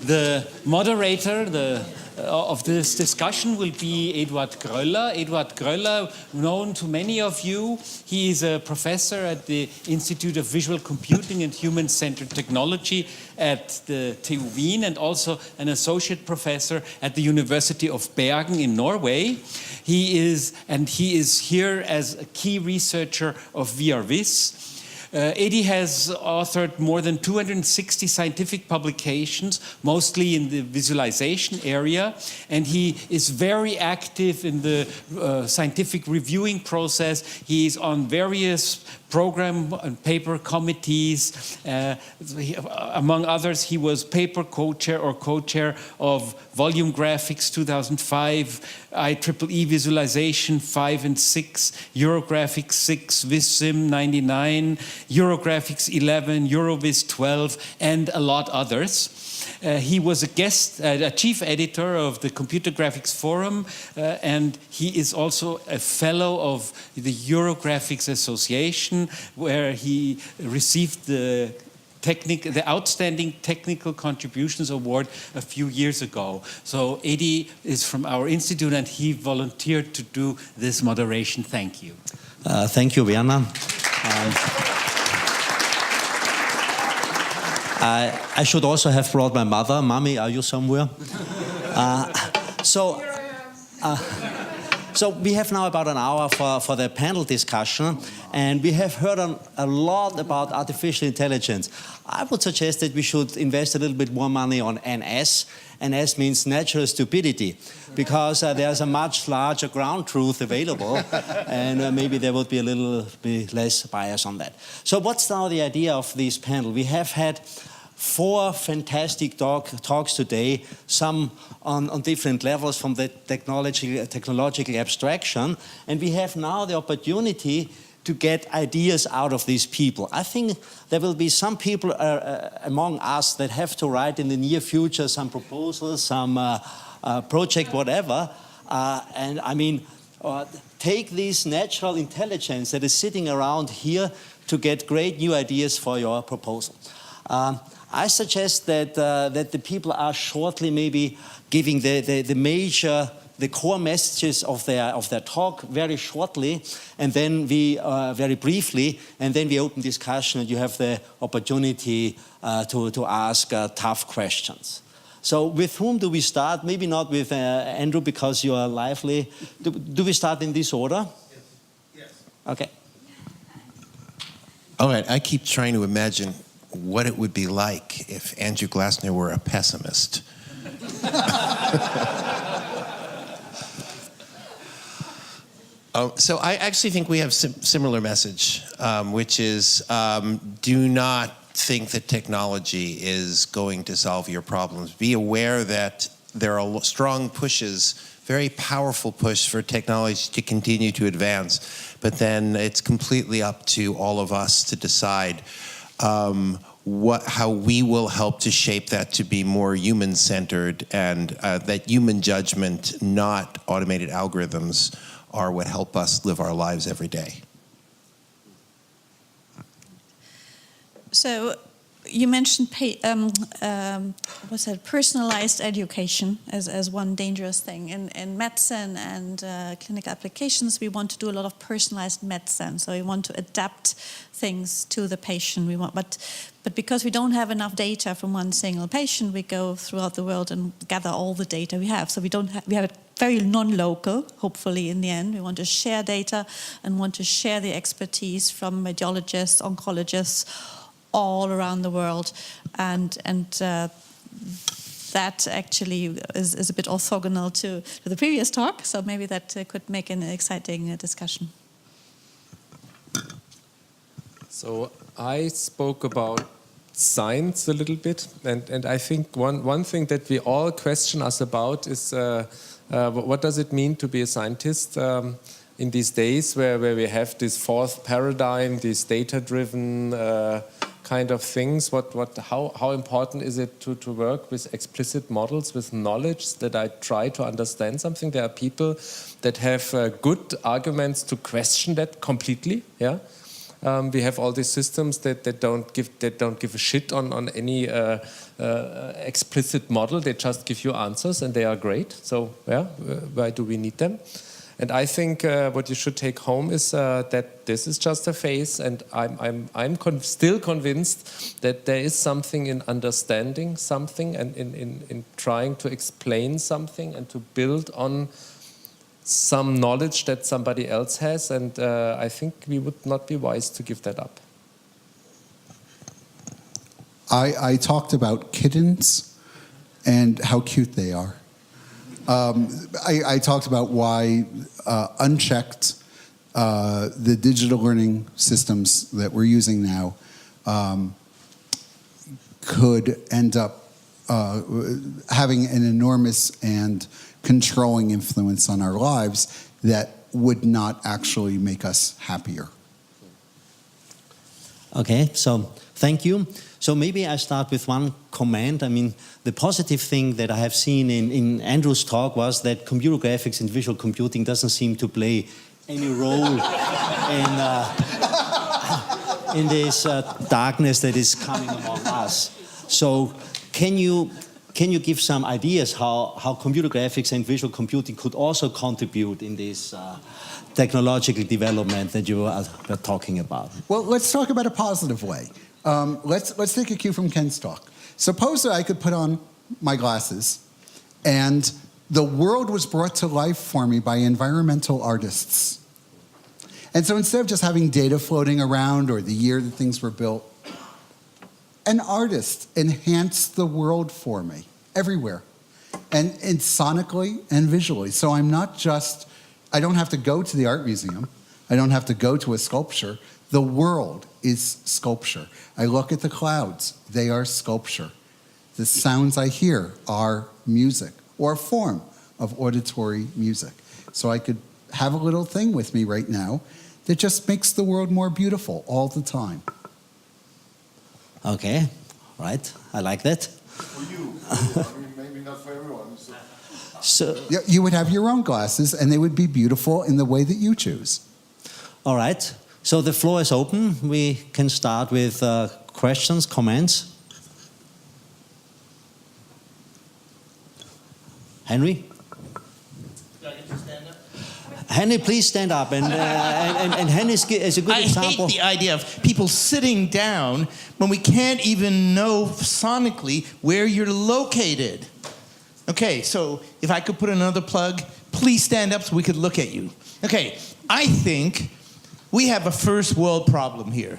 The moderator of this discussion will be Eduard Gröller. Eduard Gröller, known to many of you, he is a professor at the Institute of Visual Computing and Human-Centered Technology at the TU Wien, and also an associate professor at the University of Bergen in Norway. He is here as a key researcher of VRVis. Edi has authored more than 260 scientific publications, mostly in the visualization area, and he is very active in the scientific reviewing process. He is on various program and paper committees. Among others, he was paper co-chair or co-chair of Volume Graphics 2005, IEEE Visualization 5 and 6, Eurographics 6, VisSym 99, Eurographics 11, EuroVis 12, and a lot others. He was a chief editor of the Computer Graphics Forum, and he is also a fellow of the Eurographics Association, where he received the Outstanding Technical Contributions Award a few years ago. So Edi is from our institute, and he volunteered to do this moderation. Thank you. Thank you, Werner. I should also have brought my mother. Mommy, are you somewhere? So we have now about an hour for the panel discussion, and we have heard a lot about artificial intelligence. I would suggest that we should invest a little bit more money on NS. NS means natural stupidity, because there's a much larger ground truth available, and maybe there would be a little bit less bias on that. So what's now the idea of this panel? We have had 4 fantastic talks today, some on different levels from the technological abstraction, and we have now the opportunity to get ideas out of these people. I think there will be some people among us that have to write in the near future some proposals, some project, whatever, and I mean, take this natural intelligence that is sitting around here to get great new ideas for your proposal. I suggest that the people are shortly maybe giving the core messages of their talk very shortly, and then we very briefly, and then we open discussion, and you have the opportunity to ask tough questions. So with whom do we start? Maybe not with Andrew, because you are lively. Do we start in this order? Yes. Okay. All right, I keep trying to imagine what it would be like if Andrew Glassner were a pessimist. So I actually think we have similar message, which is do not think that technology is going to solve your problems. Be aware that there are strong pushes, very powerful push for technology to continue to advance, but then it's completely up to all of us to decide how we will help to shape that to be more human-centered, and that human judgment, not automated algorithms, are what help us live our lives every day. So you mentioned personalized education as one dangerous thing. In medicine and clinical applications, we want to do a lot of personalized medicine. So we want to adapt things to the patient. But because we don't have enough data from one single patient, we go throughout the world and gather all the data we have. So we have it very non-local, hopefully in the end. We want to share data and want to share the expertise from radiologists, oncologists, all around the world, and that actually is a bit orthogonal to the previous talk, so maybe that could make an exciting discussion. So I spoke about science a little bit, and I think one thing that we all question us about is what does it mean to be a scientist in these days where we have this fourth paradigm, these data-driven kind of things. How important is it to work with explicit models, with knowledge that I try to understand something? There are people that have good arguments to question that completely, yeah. We have all these systems that don't give a shit on any explicit model. They just give you answers, and they are great. So yeah, why do we need them? And I think what you should take home is that this is just a phase, and I'm still convinced that there is something in understanding something and in trying to explain something and to build on some knowledge that somebody else has, and I think we would not be wise to give that up. I talked about kittens and how cute they are. I talked about why unchecked the digital learning systems that we're using now could end up having an enormous and controlling influence on our lives that would not actually make us happier. Okay, so thank you. So maybe I start with one comment. I mean, the positive thing that I have seen in Andrew's talk was that computer graphics and visual computing doesn't seem to play any role in this darkness that is coming among us. So can you give some ideas how computer graphics and visual computing could also contribute in this technological development that you are talking about? Well, let's talk about a positive way. Let's take a cue from Ken's talk. Suppose that I could put on my glasses and the world was brought to life for me by environmental artists. And so instead of just having data floating around or the year that things were built, an artist enhanced the world for me everywhere, and sonically and visually. So I don't have to go to the art museum. I don't have to go to a sculpture. The world is sculpture. I look at the clouds. They are sculpture. The sounds I hear are music or a form of auditory music. So I could have a little thing with me right now that just makes the world more beautiful all the time. Okay, right. I like that. For you. I mean, maybe not for everyone. So You would have your own glasses, and they would be beautiful in the way that you choose. all right. So the floor is open. We can start with questions, comments. Henry? Henry, please stand up. And Henry is a good example. I hate the idea of people sitting down when we can't even know sonically where you're located. Okay, so if I could put another plug, please stand up so we could look at you. Okay, I think we have a first world problem here.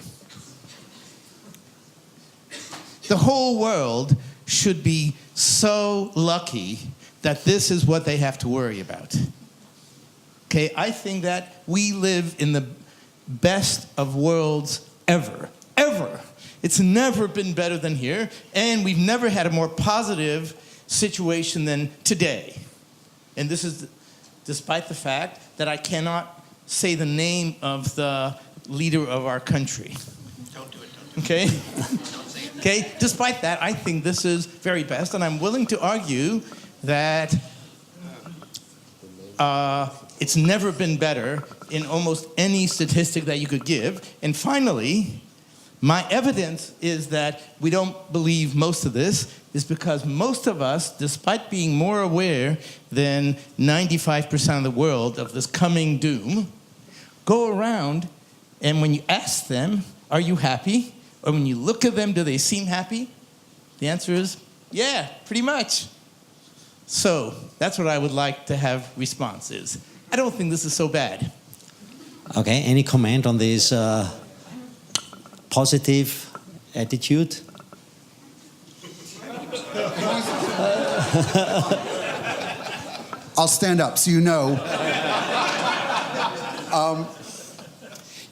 The whole world should be so lucky that this is what they have to worry about. Okay, I think that we live in the best of worlds ever. Ever. It's never been better than here, and we've never had a more positive situation than today. And this is despite the fact that I cannot say the name of the leader of our country. Don't do it. Okay? Okay, despite that, I think this is very best, and I'm willing to argue that it's never been better in almost any statistic that you could give. And finally, my evidence is that we don't believe most of this is because most of us, despite being more aware than 95% of the world of this coming doom, go around and when you ask them, are you happy? Or when you look at them, do they seem happy? The answer is, yeah, pretty much. So that's what I would like to have response is. I don't think this is so bad. Okay, any comment on this positive attitude? I'll stand up so you know.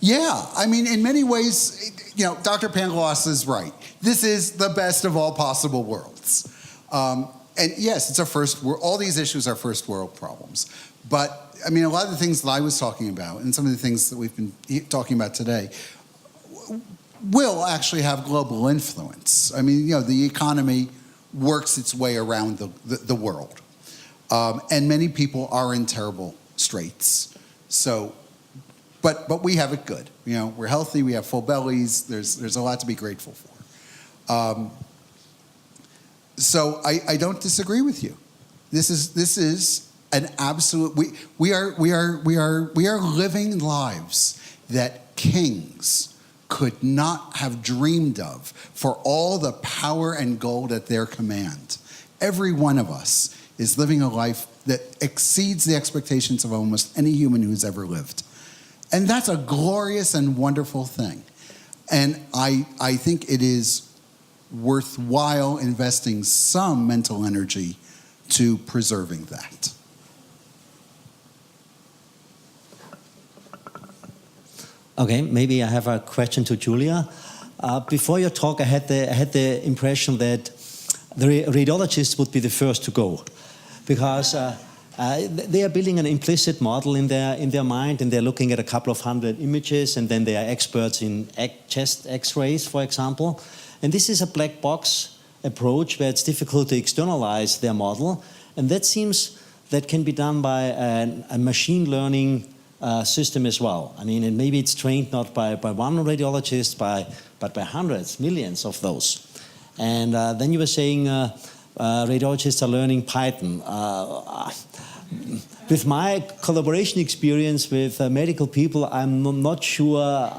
Yeah, I mean, in many ways, you know, Dr. Pangloss is right. This is the best of all possible worlds. And yes, it's a first world. All these issues are first world problems. But, I mean, a lot of the things that I was talking about and some of the things that we've been talking about today will actually have global influence. I mean, you know, the economy works its way around the world. And many people are in terrible straits. So But we have it good. You know, we're healthy. We have full bellies. There's a lot to be grateful for. So I don't disagree with you. This is an absolute. We are living lives that kings could not have dreamed of for all the power and gold at their command. Every one of us is living a life that exceeds the expectations of almost any human who's ever lived. And that's a glorious and wonderful thing. And I think it is worthwhile investing some mental energy to preserving that. Okay, maybe I have a question to Julia. Before your talk, I had the impression that the radiologists would be the first to go, because they are building an implicit model in their mind, and they're looking at a couple of hundred images, and then they are experts in chest X-rays, for example. And this is a black box approach where it's difficult to externalize their model, and that seems that can be done by a machine learning system as well. I mean, and maybe it's trained not by one radiologist, but by hundreds, millions of those. And then you were saying radiologists are learning Python. With my collaboration experience with medical people, I'm not sure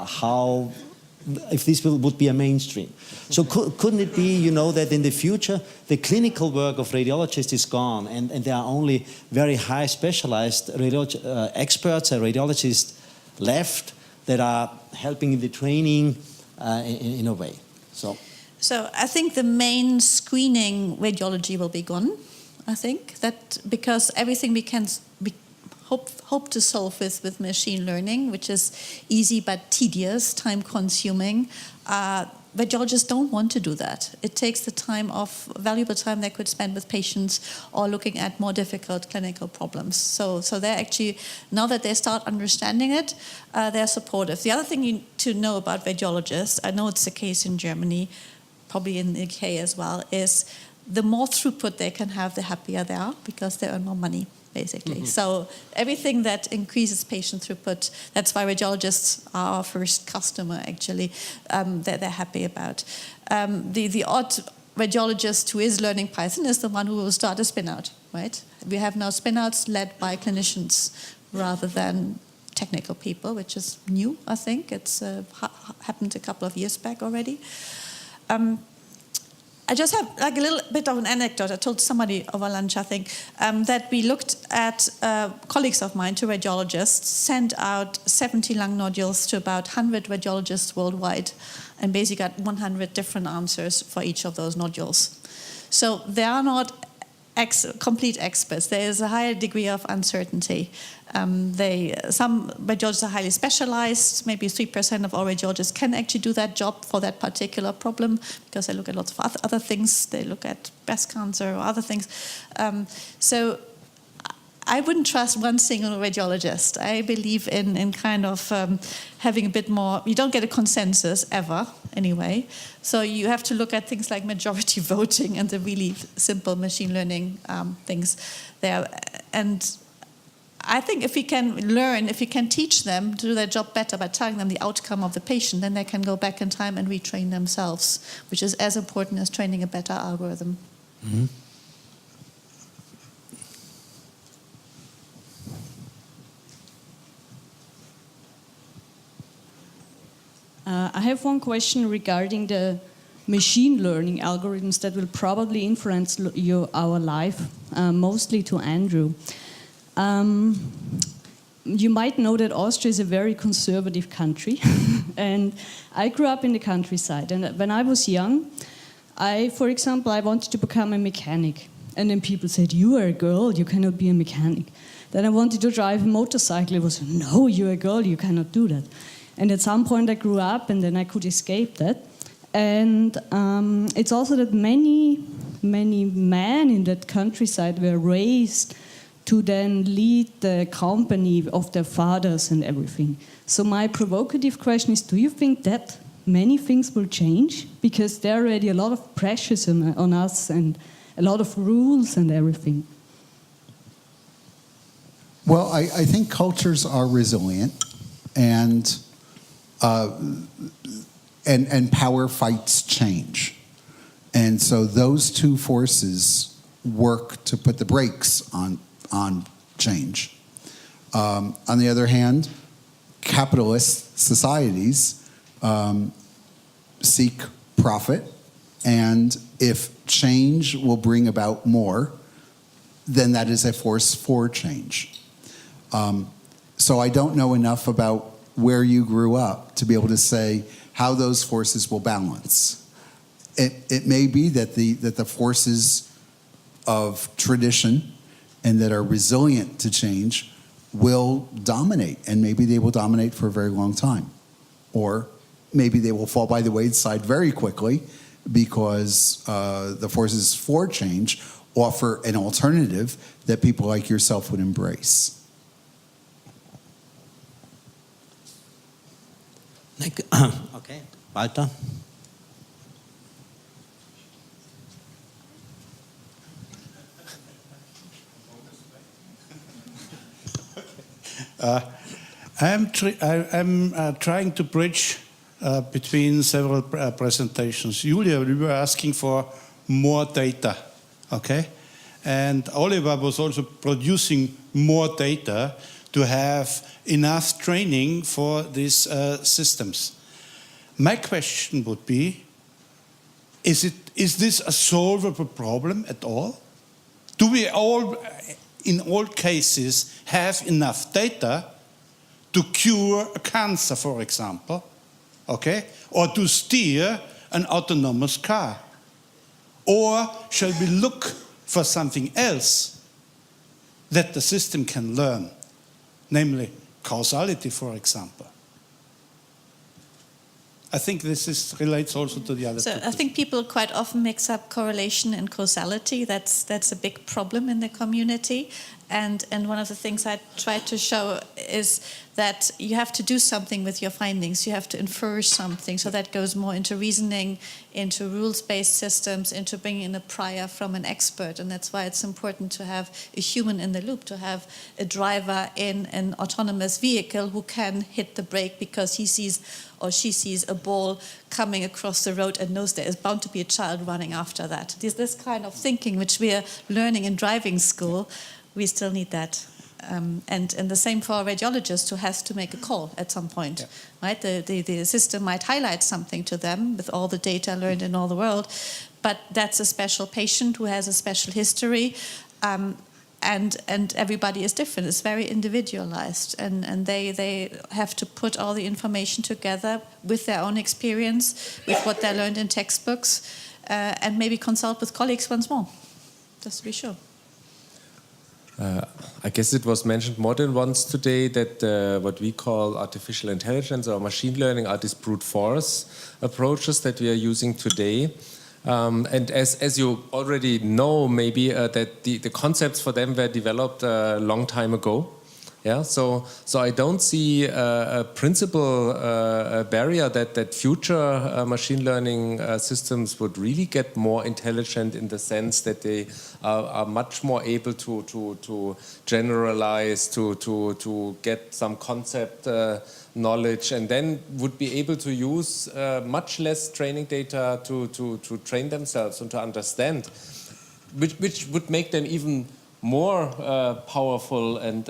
if this would be a mainstream. So couldn't it be, you know, that in the future the clinical work of radiologists is gone, and there are only very high specialized experts and radiologists left that are helping in the training in a way. So I think the main screening radiology will be gone. I think that because everything we can hope to solve with machine learning, which is easy but tedious, time-consuming, radiologists don't want to do that. It takes the time of valuable time they could spend with patients or looking at more difficult clinical problems. So they're actually, now that they start understanding it, they're supportive. The other thing you need to know about radiologists, I know it's the case in Germany, probably in the UK as well, is the more throughput they can have, the happier they are, because they earn more money, basically. Mm-hmm. So everything that increases patient throughput, that's why radiologists are our first customer, actually, that they're happy about. The odd radiologist who is learning Python is the one who will start a spin-out, right? We have now spin-outs led by clinicians rather than technical people, which is new, I think. It's happened a couple of years back already. I just have like a little bit of an anecdote. I told somebody over lunch, I think, that we looked at colleagues of mine, two radiologists, sent out 70 lung nodules to about 100 radiologists worldwide, and basically got 100 different answers for each of those nodules. So they are not complete experts. There is a higher degree of uncertainty. Some radiologists are highly specialized. Maybe 3% of all radiologists can actually do that job for that particular problem, because they look at lots of other things. They look at breast cancer or other things. So I wouldn't trust one single radiologist. I believe in kind of having a bit more. You don't get a consensus ever, anyway. So you have to look at things like majority voting and the really simple machine learning things there. And I think if we can teach them to do their job better by telling them the outcome of the patient, then they can go back in time and retrain themselves, which is as important as training a better algorithm. Mm-hmm. I have one question regarding the machine learning algorithms that will probably influence our life, mostly to Andrew. You might know that Austria is a very conservative country, and I grew up in the countryside. And when I was young, for example, I wanted to become a mechanic. And then people said, "You are a girl, you cannot be a mechanic." Then I wanted to drive a motorcycle. It was, "No, you're a girl, you cannot do that." And at some point I grew up, and then I could escape that. And it's also that many men in that countryside were raised to then lead the company of their fathers and everything. So my provocative question is, do you think that many things will change? Because there are already a lot of pressures on us and a lot of rules and everything. Well, I think cultures are resilient. and power fights change. And so those two forces work to put the brakes on change. On the other hand, capitalist societies seek profit, and if change will bring about more, then that is a force for change. So I don't know enough about where you grew up to be able to say how those forces will balance. It may be that the forces of tradition and that are resilient to change will dominate, and maybe they will dominate for a very long time. Or maybe they will fall by the wayside very quickly because the forces for change offer an alternative that people like yourself would embrace. Okay, Walter. I'm trying to bridge between several presentations. Julia, we were asking for more data, okay? And Oliver was also producing more data to have enough training for these systems. My question would be, is this a solvable problem at all? Do we all, in all cases, have enough data to cure a cancer, for example, okay? Or to steer an autonomous car? Or shall we look for something else that the system can learn, namely causality, for example? I think this relates also to the other. So I think people quite often mix up correlation and causality. That's a big problem in the community. And one of the things I try to show is that you have to do something with your findings. You have to infer something. So that goes more into reasoning, into rules-based systems, into bringing in a prior from an expert. And that's why it's important to have a human in the loop, to have a driver in an autonomous vehicle who can hit the brake because he sees or she sees a ball coming across the road and knows there is bound to be a child running after that. This kind of thinking, which we are learning in driving school, we still need that. And the same for a radiologist who has to make a call at some point, yeah. Right? The system might highlight something to them with all the data learned in all the world, but that's a special patient who has a special history, and everybody is different. It's very individualized, and they have to put all the information together with their own experience, with what they learned in textbooks, and maybe consult with colleagues once more, just to be sure. I guess it was mentioned more than once today that what we call artificial intelligence or machine learning are these brute force approaches that we are using today. And as you already know, maybe that the concepts for them were developed a long time ago. Yeah, so I don't see a principal barrier that future machine learning systems would really get more intelligent in the sense that they are much more able to generalize, to get some concept knowledge, and then would be able to use much less training data to train themselves and to understand, which would make them even more powerful and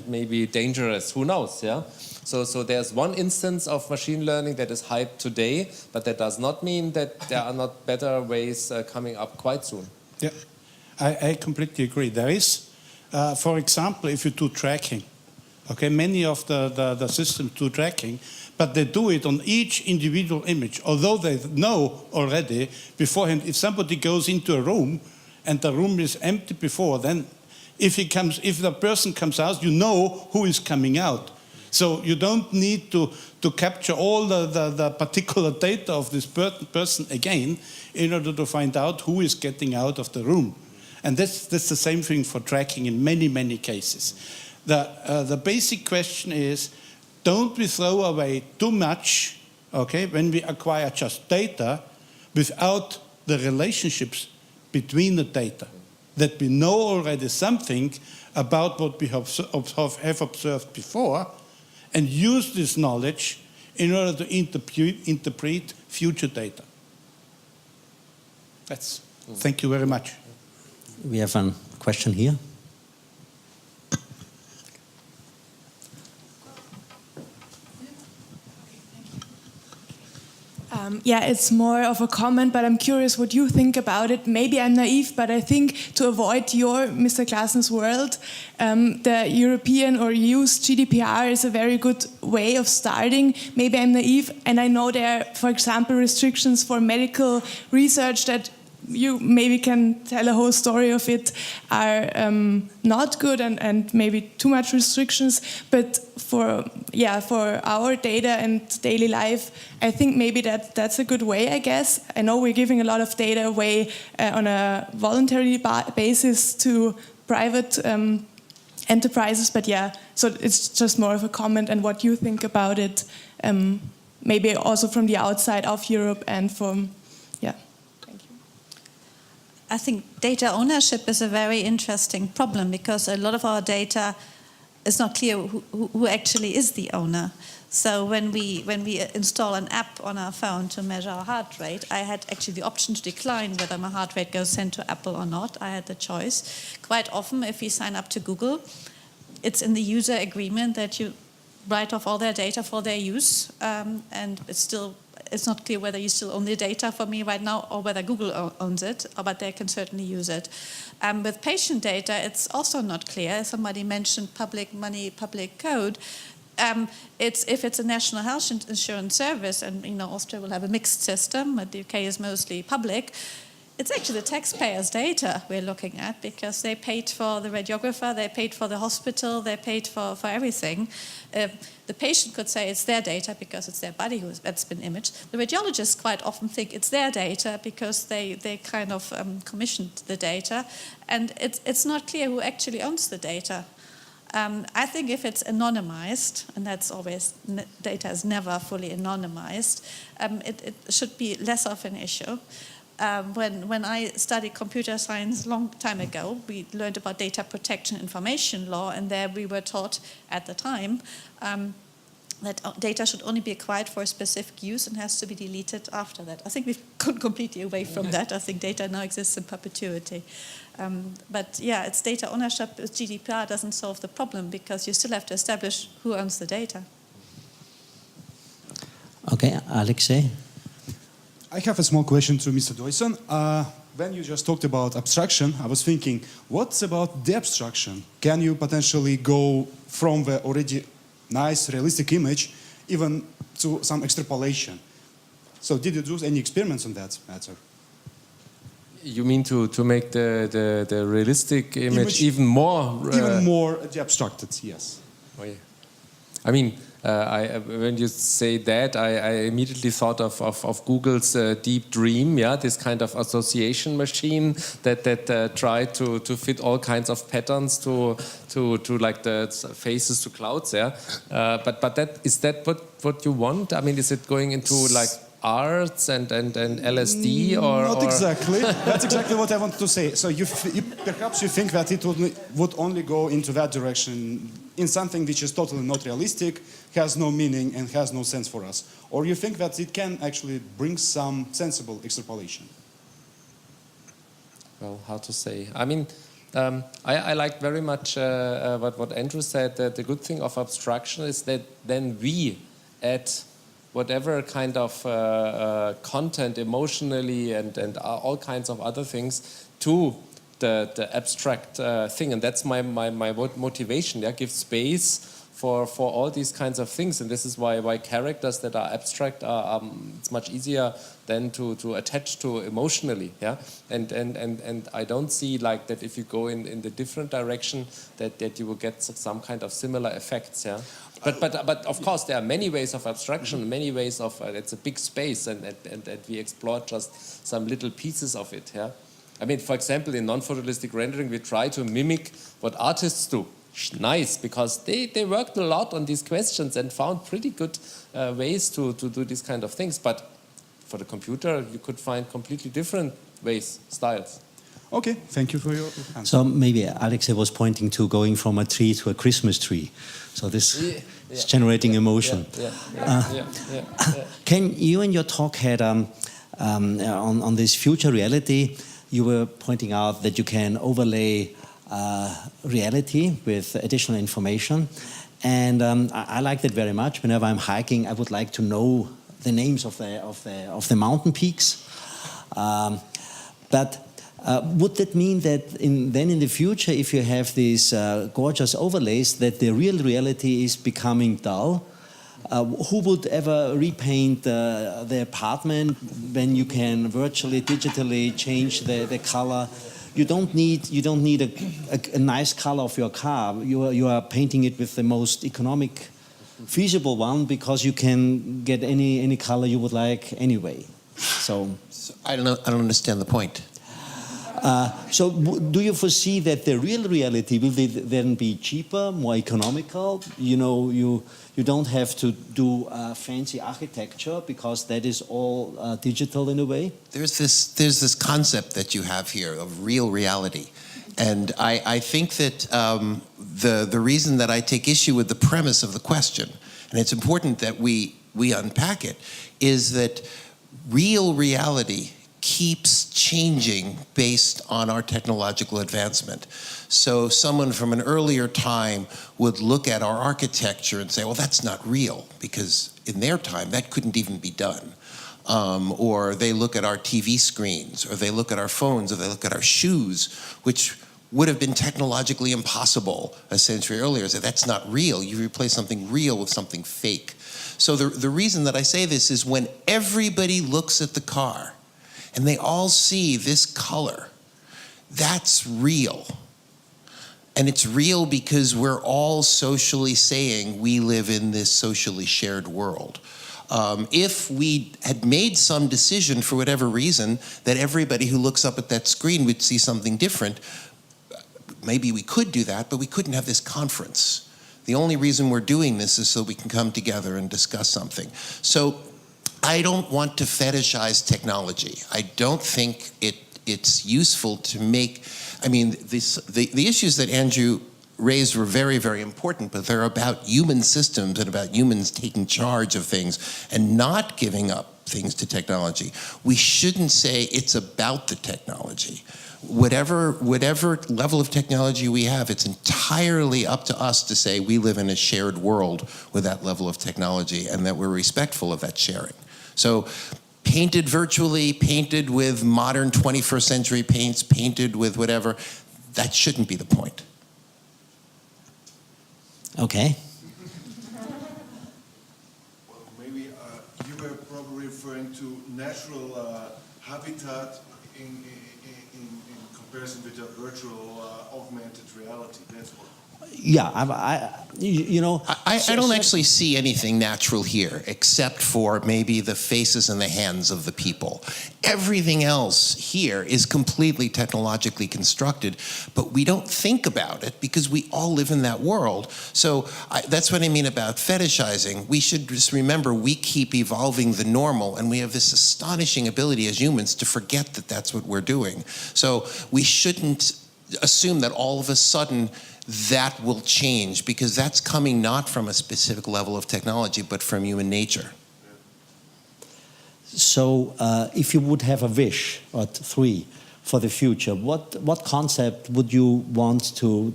maybe dangerous. Who knows? Yeah. So there's one instance of machine learning that is hyped today, but that does not mean that there are not better ways coming up quite soon. Yeah, I completely agree. There is, for example, if you do tracking, okay, many of the systems do tracking, but they do it on each individual image, although they know already beforehand if somebody goes into a room and the room is empty before, then if the person comes out, you know who is coming out. So you don't need to capture all the particular data of this person again in order to find out who is getting out of the room. And that's the same thing for tracking in many, many cases. The basic question is, don't we throw away too much, okay, when we acquire just data without the relationships between the data? That we know already something about what we have observed before, and use this knowledge in order to interpret future data. Thank you very much. We have a question here. Yeah, it's more of a comment, but I'm curious what you think about it. Maybe I'm naive, but I think to avoid your, Mr. Glassner's world, the European or EU's GDPR is a very good way of starting. Maybe I'm naive, and I know there are, for example, restrictions for medical research that you maybe can tell a whole story of it are not good and maybe too much restrictions, but for our data and daily life, I think maybe that's a good way, I guess. I know we're giving a lot of data away on a voluntary basis to private enterprises, but yeah, so it's just more of a comment and what you think about it, maybe also from the outside of Europe and from, yeah. I think data ownership is a very interesting problem because a lot of our data is not clear who actually is the owner. So when we install an app on our phone to measure our heart rate, I had actually the option to decline whether my heart rate goes sent to Apple or not. I had the choice. Quite often, if you sign up to Google, it's in the user agreement that you write off all their data for their use, and it's not clear whether you still own the data for me right now or whether Google owns it, but they can certainly use it. With patient data, it's also not clear. Somebody mentioned public money, public code. If it's a national health insurance service, and Austria will have a mixed system, but the UK is mostly public, it's actually the taxpayers' data we're looking at because they paid for the radiographer, they paid for the hospital, they paid for everything. The patient could say it's their data because it's their body that's been imaged. The radiologists quite often think it's their data because they kind of commissioned the data. And it's not clear who actually owns the data. I think if it's anonymized, and that's always, data is never fully anonymized, it should be less of an issue. When I studied computer science a long time ago, we learned about data protection information law, and there we were taught at the time that data should only be acquired for a specific use and has to be deleted after that. I think we've gone completely away from that. I think data now exists in perpetuity. But yeah, it's data ownership. GDPR doesn't solve the problem because you still have to establish who owns the data. Okay, Alexei? I have a small question to Mr. Deussen. When you just talked about abstraction, I was thinking, what's about the abstraction? Can you potentially go from the already nice, realistic image even to some extrapolation? So did you do any experiments on that matter? You mean to make the realistic image even more... even more abstracted, yes. Oh, yeah. I mean, when you say that, I immediately thought of Google's Deep Dream, yeah, this kind of association machine that tried to fit all kinds of patterns to like the faces to clouds, yeah. But is that what you want? I mean, is it going into like arts and LSD or not exactly. That's exactly what I wanted to say. So perhaps you think that it would only go into that direction in something which is totally not realistic, has no meaning and has no sense for us, or you think that it can actually bring some sensible extrapolation? Well, how to say? I mean, I like very much what Andrew said. That the good thing of abstraction is that then we add whatever kind of content emotionally and all kinds of other things to the abstract thing, and that's my motivation. Yeah, give space for all these kinds of things, and this is why characters that are abstract are it's much easier than to attach to emotionally. Yeah, and I don't see like that if you go in the different direction that you will get some kind of similar effects. Yeah. But of course there are many ways of abstraction, many ways of it's a big space, and we explore just some little pieces of it. Yeah, I mean, for example, in non-photorealistic rendering, we try to mimic what artists do. Nice, because they worked a lot on these questions and found pretty good ways to do these kind of things. But for the computer, you could find completely different ways, styles. Okay, thank you for your answer. So maybe Alexei was pointing to going from a tree to a Christmas tree. So this is generating emotion. Can you in your talk had on this future reality, you were pointing out that you can overlay reality with additional information. And I like that very much. Whenever I'm hiking, I would like to know the names of the mountain peaks. But would that mean that then in the future, if you have these gorgeous overlays, that the real reality is becoming dull? Who would ever repaint the apartment when you can virtually, digitally change the color? You don't need a nice color of your car. You are painting it with the most economic, feasible one because you can get any color you would like anyway. So I don't understand the point. So do you foresee that the real reality will then be cheaper, more economical? You know, you don't have to do fancy architecture because that is all digital in a way? There's this concept that you have here of real reality. And I think that the reason that I take issue with the premise of the question, and it's important that we unpack it, is that real reality keeps changing based on our technological advancement. So someone from an earlier time would look at our architecture and say, well, that's not real, because in their time that couldn't even be done. Or they look at our TV screens, or they look at our phones, or they look at our shoes, which would have been technologically impossible a century earlier. Say, that's not real. You replace something real with something fake. So the reason that I say this is when everybody looks at the car, and they all see this color, that's real. And it's real because we're all socially saying we live in this socially shared world. If we had made some decision for whatever reason that everybody who looks up at that screen would see something different, maybe we could do that, but we couldn't have this conference. The only reason we're doing this is so we can come together and discuss something. So I don't want to fetishize technology. I don't think it's useful to make, I mean, the issues that Andrew raised were very, very important, but they're about human systems and about humans taking charge of things and not giving up things to technology. We shouldn't say it's about the technology. Whatever level of technology we have, it's entirely up to us to say we live in a shared world with that level of technology and that we're respectful of that sharing. So painted virtually, painted with modern 21st century paints, painted with whatever, that shouldn't be the point. Okay. Well, maybe you were probably referring to natural habitat in comparison with the virtual augmented reality. That's what. Yeah, you know. I don't actually see anything natural here, except for maybe the faces and the hands of the people. Everything else here is completely technologically constructed, but we don't think about it because we all live in that world. So that's what I mean about fetishizing. We should just remember we keep evolving the normal, and we have this astonishing ability as humans to forget that that's what we're doing. So we shouldn't assume that all of a sudden that will change, because that's coming not from a specific level of technology, but from human nature. So if you would have a wish, or three, for the future, what concept would you want to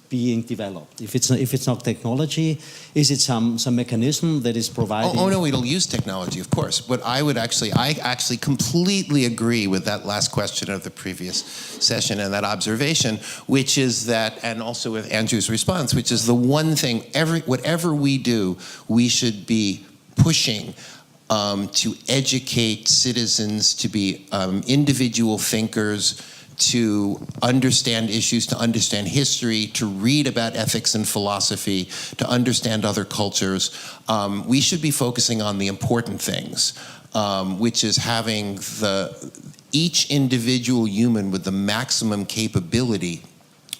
being developed? If it's not technology, is it some mechanism that is providing? Oh no, it'll use technology, of course. But I actually completely agree with that last question of the previous session and that observation, which is that, and also with Andrew's response, which is the one thing, whatever we do, we should be pushing to educate citizens to be individual thinkers, to understand issues, to understand history, to read about ethics and philosophy, to understand other cultures. We should be focusing on the important things, which is having each individual human with the maximum capability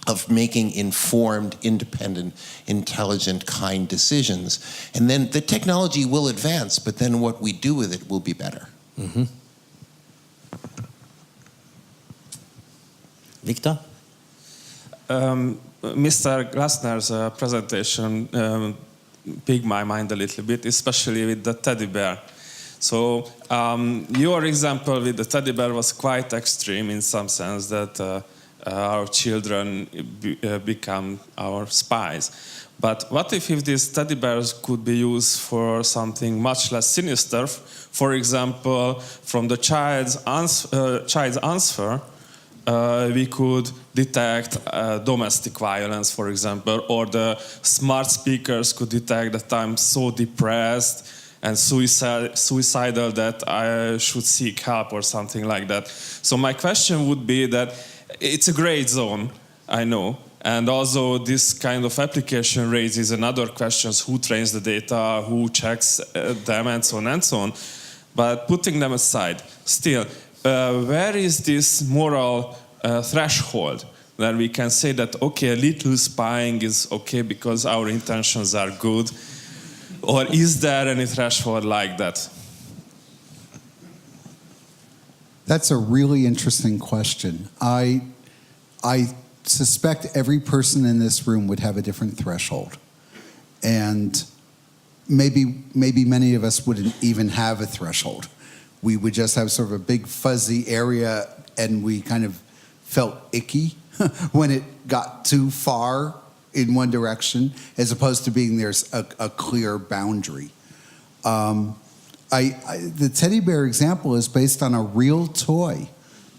of making informed, independent, intelligent, kind decisions. And then the technology will advance, but then what we do with it will be better. Mm-hmm. Victor? Mr. Glassner's presentation piqued my mind a little bit, especially with the teddy bear. So your example with the teddy bear was quite extreme in some sense, that our children become our spies. But what if these teddy bears could be used for something much less sinister? For example, from the child's answer, we could detect domestic violence, for example, or the smart speakers could detect that I'm so depressed and suicidal that I should seek help or something like that. So my question would be that it's a gray zone, I know, and also this kind of application raises another questions: who trains the data, who checks them, and so on and so on. But putting them aside, still, where is this moral threshold that we can say that, okay, a little spying is okay because our intentions are good? Or is there any threshold like that? That's a really interesting question. I suspect every person in this room would have a different threshold. And maybe many of us wouldn't even have a threshold. We would just have sort of a big fuzzy area, and we kind of felt icky when it got too far in one direction, as opposed to being there's a clear boundary. The teddy bear example is based on a real toy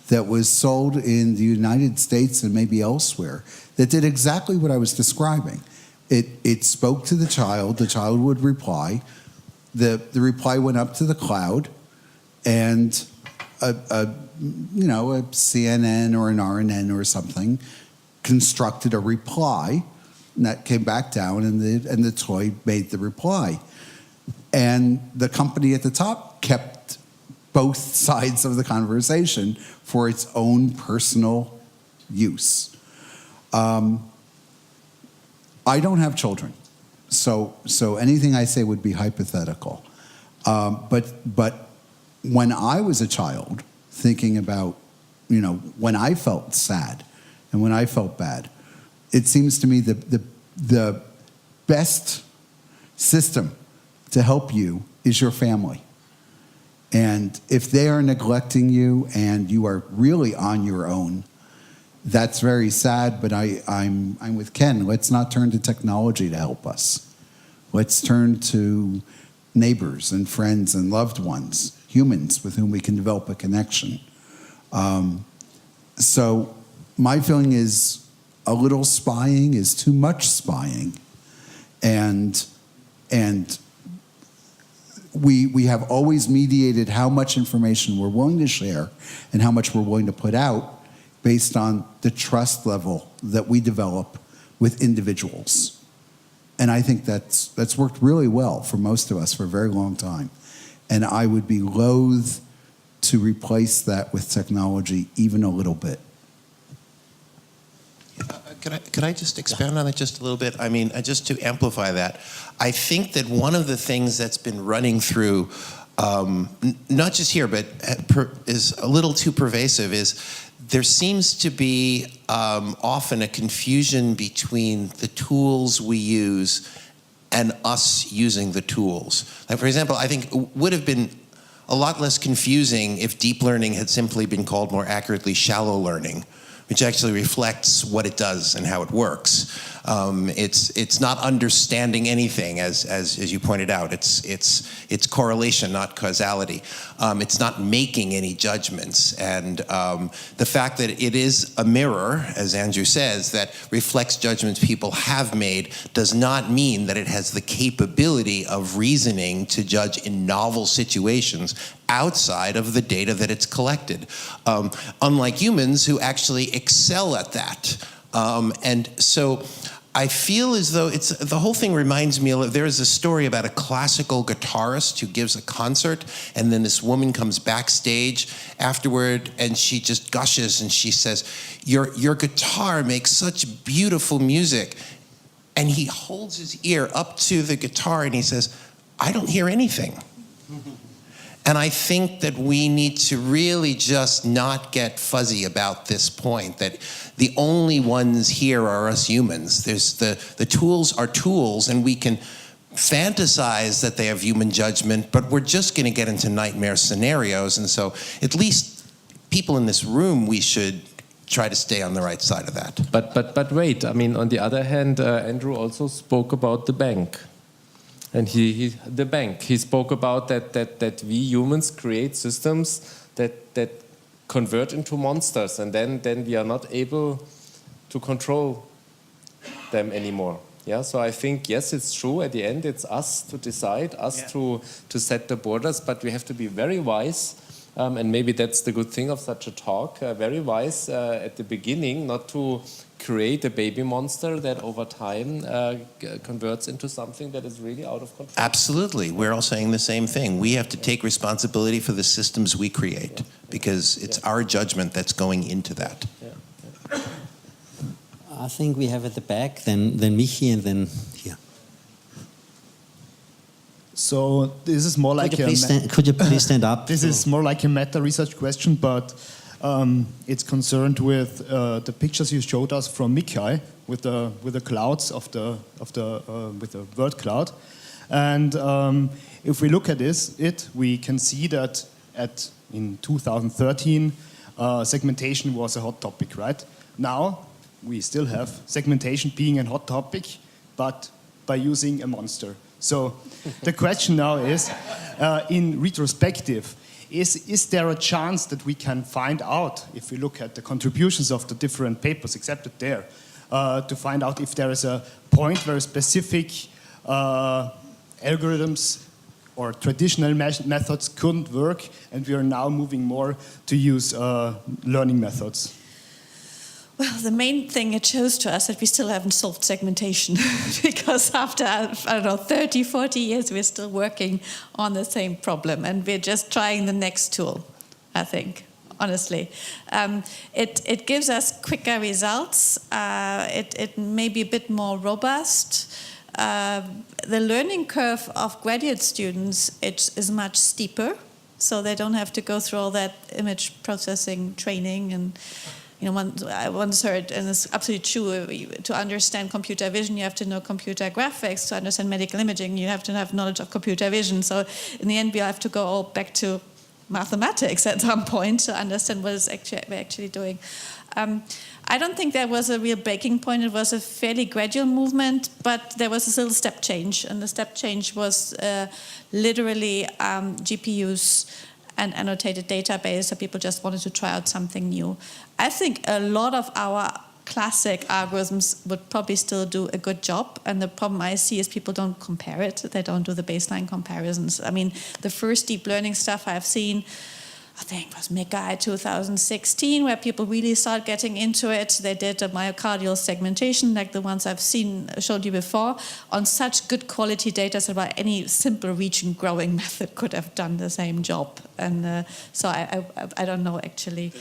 that was sold in the United States and maybe elsewhere that did exactly what I was describing. It spoke to the child would reply, the reply went up to the cloud, and a CNN or an RNN or something constructed a reply, and that came back down, and the toy made the reply. And the company at the top kept both sides of the conversation for its own personal use. I don't have children, so anything I say would be hypothetical. But when I was a child, thinking about, when I felt sad and when I felt bad, it seems to me the best system to help you is your family. And if they are neglecting you and you are really on your own, that's very sad, but I'm with Ken. Let's not turn to technology to help us. Let's turn to neighbors and friends and loved ones, humans with whom we can develop a connection. So my feeling is a little spying is too much spying. And we have always mediated how much information we're willing to share and how much we're willing to put out based on the trust level that we develop with individuals. And I think that's worked really well for most of us for a very long time. And I would be loath to replace that with technology even a little bit. Could I just expand on it just a little bit? I mean, just to amplify that, I think that one of the things that's been running through, not just here, but is a little too pervasive, is there seems to be often a confusion between the tools we use and us using the tools. Like, for example, I think it would have been a lot less confusing if deep learning had simply been called more accurately shallow learning, which actually reflects what it does and how it works. It's not understanding anything, as you pointed out. It's correlation, not causality. It's not making any judgments. And the fact that it is a mirror, as Andrew says, that reflects judgments people have made does not mean that it has the capability of reasoning to judge in novel situations outside of the data that it's collected. Unlike humans who actually excel at that. And so I feel as though the whole thing reminds me of, there is a story about a classical guitarist who gives a concert, and then this woman comes backstage afterward and she just gushes and she says, your guitar makes such beautiful music. And he holds his ear up to the guitar and he says, I don't hear anything. And I think that we need to really just not get fuzzy about this point, that the only ones here are us humans. There's the tools are tools, and we can fantasize that they have human judgment, but we're just going to get into nightmare scenarios. And so at least people in this room, we should try to stay on the right side of that. But wait, I mean, on the other hand, Andrew also spoke about the bank. And he spoke about that we humans create systems that convert into monsters, and then we are not able to control them anymore. Yeah, so I think, yes, it's true. At the end, it's us to decide, to set the borders, but we have to be very wise, and maybe that's the good thing of such a talk, very wise at the beginning, not to create a baby monster that over time converts into something that is really out of control. Absolutely. We're all saying the same thing. We have to take responsibility for the systems we create, because it's our judgment that's going into that. I think we have at the back, then Michi, and then here. So this is more like could you please stand up? This is more like a meta research question, but it's concerned with the pictures you showed us from Mikai with the clouds with the word cloud, and if we look at we can see that in 2013 segmentation was a hot topic, right? Now we still have segmentation being a hot topic, but by using a monster. So the question now is, in retrospective, is there a chance that we can find out, if we look at the contributions of the different papers accepted there, to find out if there is a point where specific algorithms or traditional methods couldn't work, and we are now moving more to use learning methods? Well, the main thing it shows to us that we still haven't solved segmentation because after, I don't know, 30, 40 years, we're still working on the same problem, and we're just trying the next tool, I think, honestly. It gives us quicker results. It may be a bit more robust. The learning curve of graduate students is much steeper, so they don't have to go through all that image processing training. And I once heard, and it's absolutely true, to understand computer vision, you have to know computer graphics. To understand medical imaging, you have to have knowledge of computer vision. So in the end, we have to go all back to mathematics at some point to understand what we're actually doing. I don't think there was a real breaking point. It was a fairly gradual movement, but there was a little step change. And the step change was literally GPUs and annotated database, so people just wanted to try out something new. I think a lot of our classic algorithms would probably still do a good job, and the problem I see is people don't compare it. They don't do the baseline comparisons. I mean, the first deep learning stuff I've seen, I think it was Mikai 2016, where people really started getting into it. They did a myocardial segmentation, like the ones I've showed you before, on such good quality data so that any simple region growing method could have done the same job. And so I don't know actually.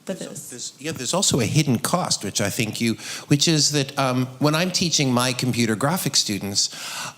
But there's also a hidden cost, which is that when I'm teaching my computer graphics students,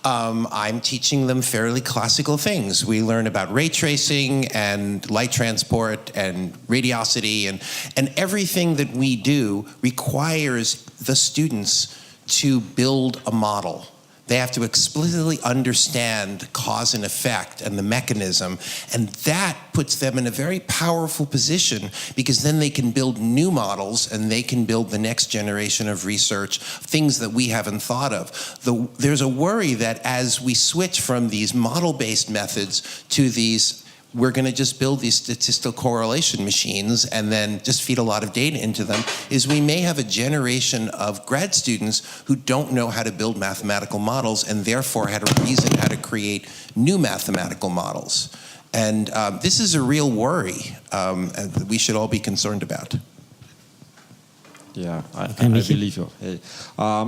I'm teaching them fairly classical things. We learn about ray tracing and light transport and radiosity, and everything that we do requires the students to build a model. They have to explicitly understand cause and effect and the mechanism, and that puts them in a very powerful position, because then they can build new models and they can build the next generation of research, things that we haven't thought of. There's a worry that as we switch from these model-based methods to these, we're going to just build these statistical correlation machines and then just feed a lot of data into them, is we may have a generation of grad students who don't know how to build mathematical models and therefore how to create new mathematical models. And this is a real worry that we should all be concerned about. Yeah, I believe you. Hey.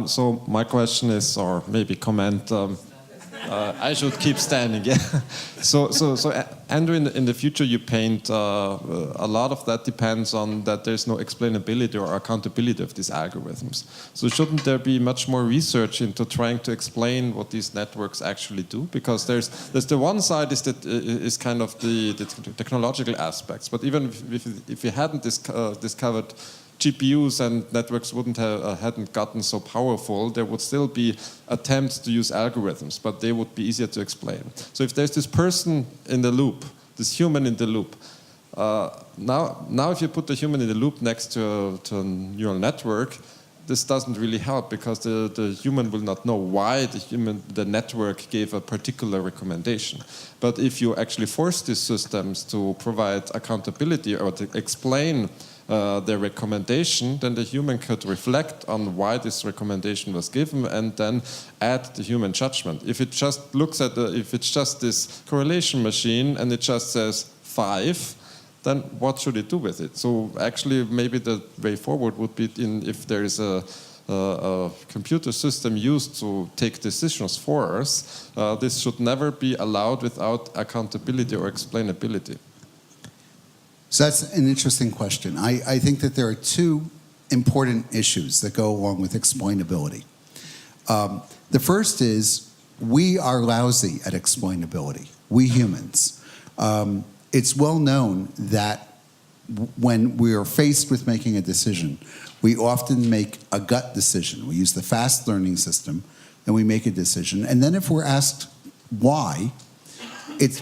So my question is, or maybe comment, I should keep standing. Yeah. So Andrew, in the future, you paint a lot of that depends on that there's no explainability or accountability of these algorithms. So shouldn't there be much more research into trying to explain what these networks actually do? Because there's the one side is kind of the technological aspects, but even if we hadn't discovered GPUs and networks hadn't gotten so powerful, there would still be attempts to use algorithms, but they would be easier to explain. So if there's this person in the loop, this human in the loop, now if you put the human in the loop next to a neural network, this doesn't really help because the human will not know why the network gave a particular recommendation. But if you actually force these systems to provide accountability or to explain their recommendation, then the human could reflect on why this recommendation was given and then add the human judgment. If it just looks at if it's just this correlation machine and it just says 5, then what should it do with it? So actually maybe the way forward would be if there is a computer system used to take decisions for us, this should never be allowed without accountability or explainability. So that's an interesting question. I think that there are two important issues that go along with explainability. The first is we are lousy at explainability, we humans. It's well known that when we are faced with making a decision, we often make a gut decision. We use the fast learning system and we make a decision. And then if we're asked why,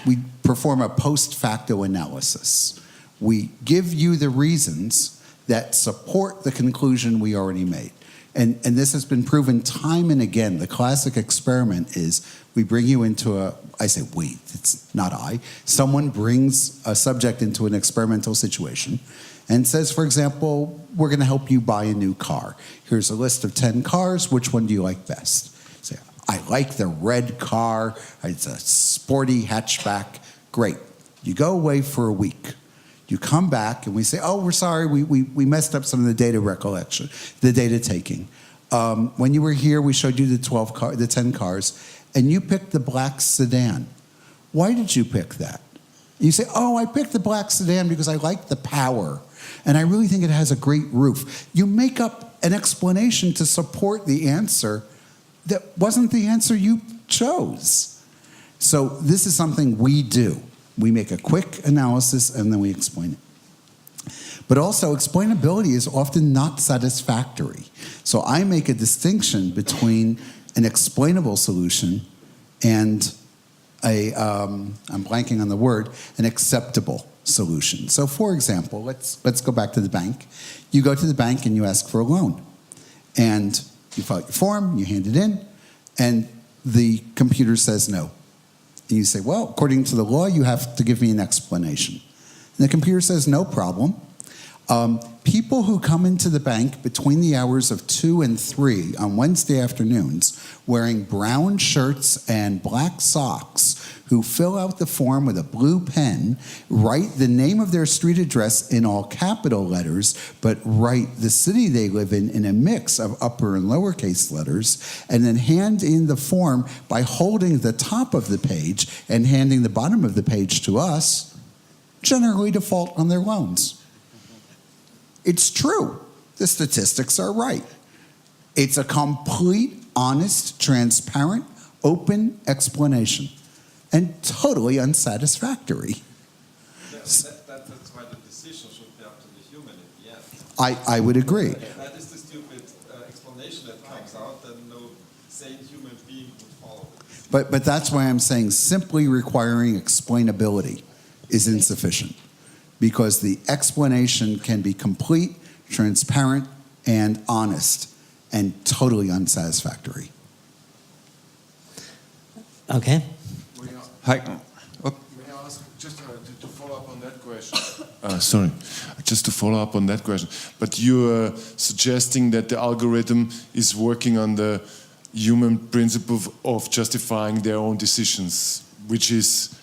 we perform a post facto analysis. We give you the reasons that support the conclusion we already made. And this has been proven time and again. The classic experiment is we bring you into I say we, it's not I. Someone brings a subject into an experimental situation and says, for example, we're going to help you buy a new car. Here's a list of 10 cars. Which one do you like best? Say, I like the red car. It's a sporty hatchback. Great. You go away for a week. You come back and we say, oh, we're sorry, we messed up some of the data recollection, the data taking. When you were here, we showed you the 10 cars, and you picked the black sedan. Why did you pick that? You say, oh, I picked the black sedan because I like the power, and I really think it has a great roof. You make up an explanation to support the answer that wasn't the answer you chose. So this is something we do. We make a quick analysis and then we explain it. But also, explainability is often not satisfactory. So I make a distinction between an explainable solution and I'm blanking on the word, an acceptable solution. So for example, let's go back to the bank. You go to the bank and you ask for a loan. And you fill out your form, you hand it in, and the computer says no. And you say, well, according to the law, you have to give me an explanation. And the computer says, no problem. People who come into the bank between the hours of 2 and 3 on Wednesday afternoons wearing brown shirts and black socks, who fill out the form with a blue pen, write the name of their street address in all capital letters, but write the city they live in a mix of upper and lowercase letters, and then hand in the form by holding the top of the page and handing the bottom of the page to us, generally default on their loans. It's true. The statistics are right. It's a complete, honest, transparent, open explanation, and totally unsatisfactory. That's why the decision should be up to the human in the end. I would agree. If that is the stupid explanation that comes out, then no sane human being would follow it. But that's why I'm saying simply requiring explainability is insufficient, because the explanation can be complete, transparent, and honest, and totally unsatisfactory. Okay. Hi. May I ask, just to follow up on that question? Sorry, just to follow up on that question. But you're suggesting that the algorithm is working on the human principle of justifying their own decisions, which is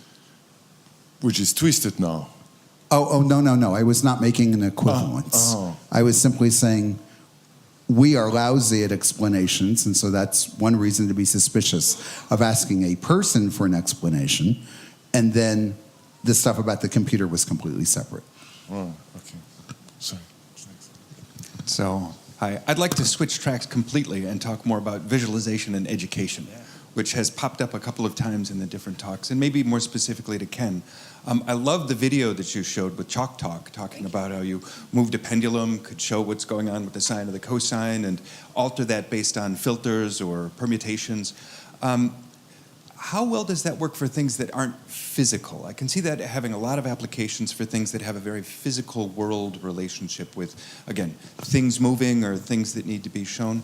twisted now. Oh, no. I was not making an equivalence. I was simply saying we are lousy at explanations, and so that's one reason to be suspicious of asking a person for an explanation, and then the stuff about the computer was completely separate. Oh, okay. Sorry. So, I'd like to switch tracks completely and talk more about visualization and education, which has popped up a couple of times in the different talks, and maybe more specifically to Ken. I love the video that you showed with Chalk Talk, talking about how you moved a pendulum, could show what's going on with the sine or the cosine, and alter that based on filters or permutations. How well does that work for things that aren't physical? I can see that having a lot of applications for things that have a very physical world relationship with, again, things moving or things that need to be shown.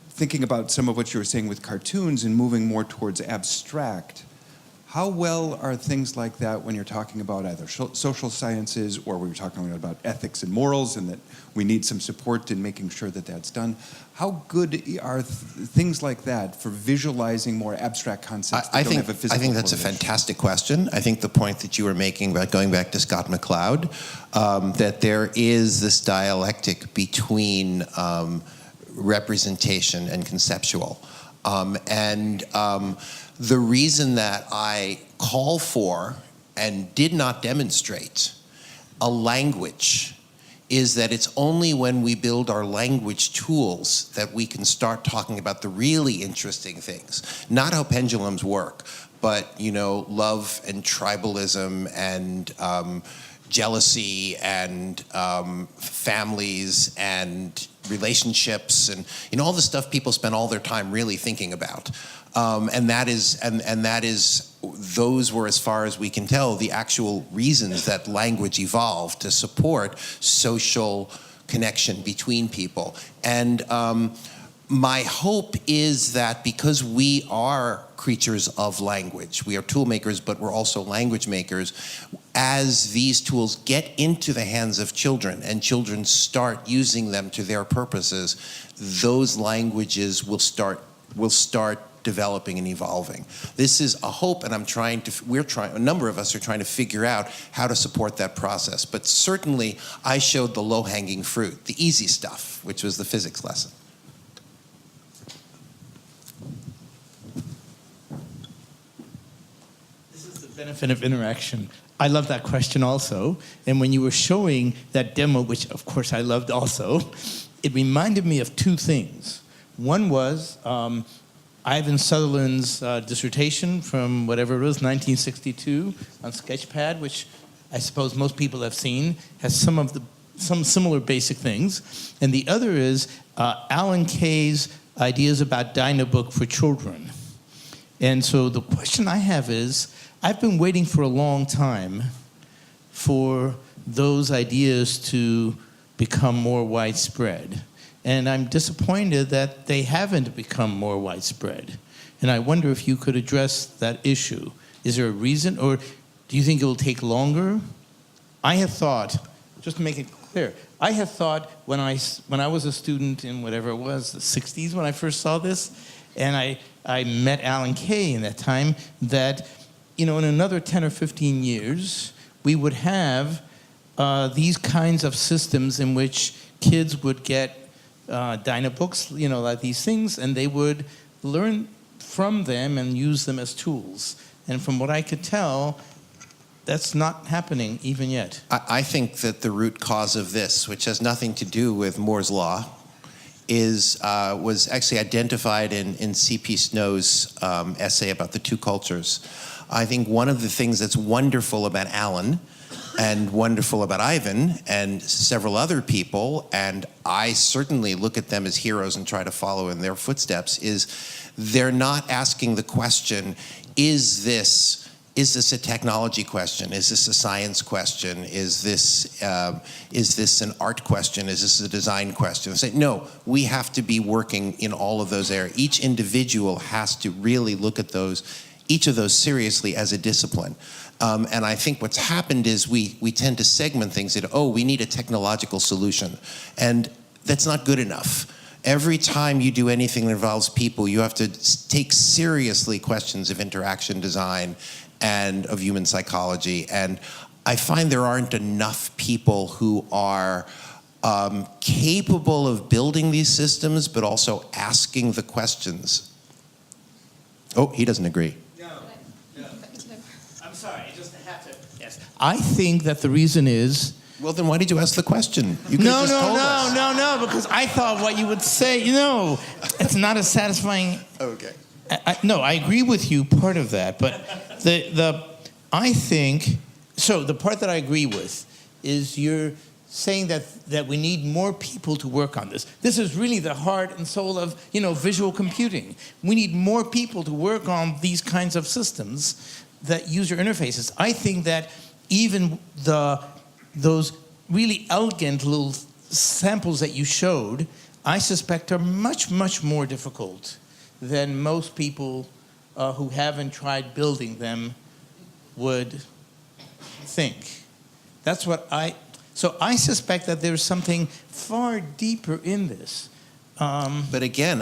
Thinking about some of what you were saying with cartoons and moving more towards abstract, how well are things like that when you're talking about either social sciences or we were talking about ethics and morals and that we need some support in making sure that that's done? How good are things like that for visualizing more abstract concepts that don't have a physical I think that's a fantastic question. I think the point that you were making about going back to Scott McCloud, that there is this dialectic between representation and conceptual. The reason that I call for and did not demonstrate a language is that it's only when we build our language tools that we can start talking about the really interesting things. Not how pendulums work, but, you know, love and tribalism and jealousy and families and relationships and, you know, all the stuff people spend all their time really thinking about. Those were, as far as we can tell, the actual reasons that language evolved to support social connection between people. And my hope is that because we are creatures of language, we are tool makers, but we're also language makers, as these tools get into the hands of children and children start using them to their purposes, those languages will start developing and evolving. This is a hope, and a number of us are trying to figure out how to support that process. But certainly, I showed the low-hanging fruit, the easy stuff, which was the physics lesson. This is the benefit of interaction. I love that question also. And when you were showing that demo, which of course I loved also, it reminded me of two things. One was Ivan Sutherland's dissertation from whatever it was, 1962, on Sketchpad, which I suppose most people have seen, has some similar basic things. And the other is Alan Kay's ideas about Dynabook for children. And so the question I have is, I've been waiting for a long time for those ideas to become more widespread. And I'm disappointed that they haven't become more widespread. And I wonder if you could address that issue. Is there a reason, or do you think it will take longer? I have thought, just to make it clear, I have thought when I was a student in whatever it was, the 60s when I first saw this, and I met Alan Kay in that time, that, you know, in another 10 or 15 years, we would have these kinds of systems in which kids would get Dynabooks, you know, like these things, and they would learn from them and use them as tools. And from what I could tell, that's not happening even yet. I think that the root cause of this, which has nothing to do with Moore's Law, was actually identified in C.P. Snow's essay about the two cultures. I think one of the things that's wonderful about Alan and wonderful about Ivan and several other people, and I certainly look at them as heroes and try to follow in their footsteps, is they're not asking the question, is this a technology question? Is this a science question? Is this an art question? Is this a design question? Say, no, we have to be working in all of those areas. Each individual has to really look at each of those seriously as a discipline. And I think what's happened is we tend to segment things into, we need a technological solution. And that's not good enough. Every time you do anything that involves people, you have to take seriously questions of interaction design and of human psychology. And I find there aren't enough people who are capable of building these systems, but also asking the questions. Oh, he doesn't agree. No. I'm sorry, I just have to. Yes. I think that the reason is. Well, then why did you ask the question? You could have just told us. No, because I thought what you would say, it's not as satisfying. Okay. No, I agree with you, part of that, but I think, so the part that I agree with is you're saying that we need more people to work on this. This is really the heart and soul of, visual computing. We need more people to work on these kinds of systems that user interfaces. I think that even those really elegant little samples that you showed, I suspect are much, much more difficult than most people who haven't tried building them would think. That's what So I suspect that there's something far deeper in this. But again,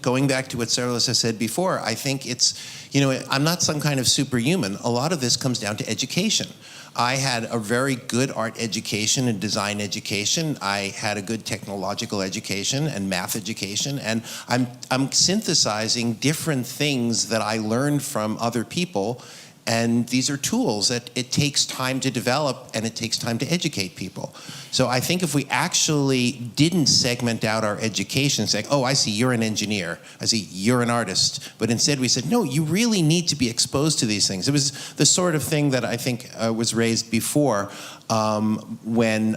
going back to what Sarah said before, I think it's, I'm not some kind of superhuman. A lot of this comes down to education. I had a very good art education and design education. I had a good technological education and math education, and I'm synthesizing different things that I learned from other people. And these are tools that it takes time to develop and it takes time to educate people. So I think if we actually didn't segment out our education, saying, oh, I see you're an engineer, I see you're an artist, but instead we said, no, you really need to be exposed to these things. It was the sort of thing that I think was raised before when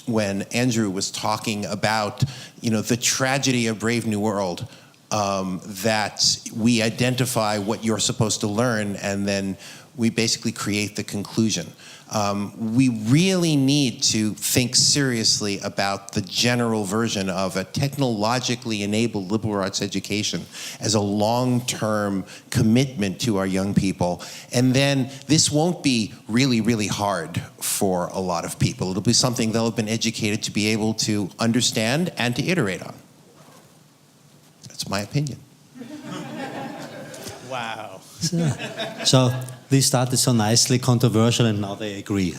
Andrew was talking about, the tragedy of Brave New World. That we identify what you're supposed to learn, and then we basically create the conclusion. We really need to think seriously about the general version of a technologically enabled liberal arts education as a long-term commitment to our young people. And then this won't be really, really hard for a lot of people. It'll be something they'll have been educated to be able to understand and to iterate on. That's my opinion. Wow. So they started so nicely controversial and now they agree.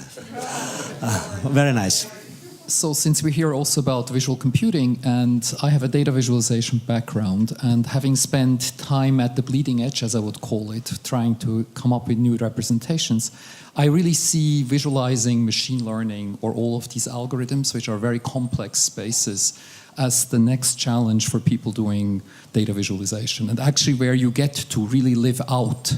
Very nice. So since we're here also about visual computing, and I have a data visualization background, and having spent time at the bleeding edge, as I would call it, trying to come up with new representations, I really see visualizing machine learning or all of these algorithms, which are very complex spaces, as the next challenge for people doing data visualization, and actually where you get to really live out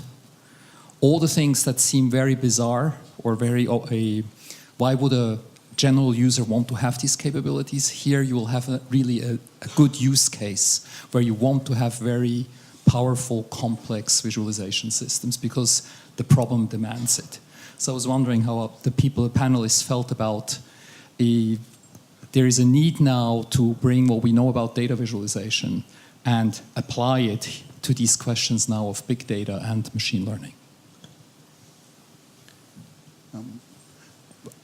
all the things that seem very bizarre or very, why would a general user want to have these capabilities? Here you will have really a good use case where you want to have very powerful, complex visualization systems because the problem demands it. So I was wondering how the panelists felt about there is a need now to bring what we know about data visualization and apply it to these questions now of big data and machine learning.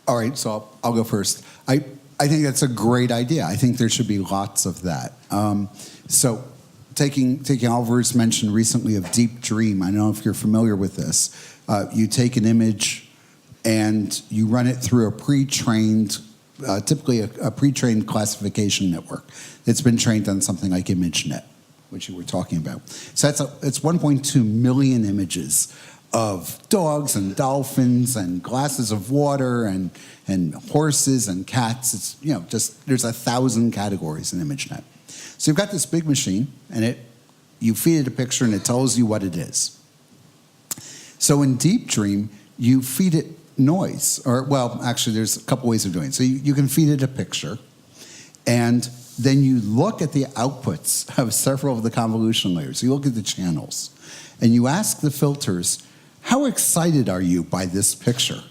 All right, so I'll go first. I think that's a great idea. I think there should be lots of that. So taking Oliver's mention recently of Deep Dream, I don't know if you're familiar with this. You take an image and you run it through a pre-trained, typically a pre-trained classification network. It's been trained on something like ImageNet, which you were talking about. So it's 1.2 million images of dogs and dolphins and glasses of water and horses and cats. It's, just there's 1,000 categories in ImageNet. So you've got this big machine, and you feed it a picture, and it tells you what it is. So in Deep Dream, you feed it noise, actually there's a couple ways of doing it. So you can feed it a picture, and then you look at the outputs of several of the convolution layers. You look at the channels, and you ask the filters, how excited are you by this picture?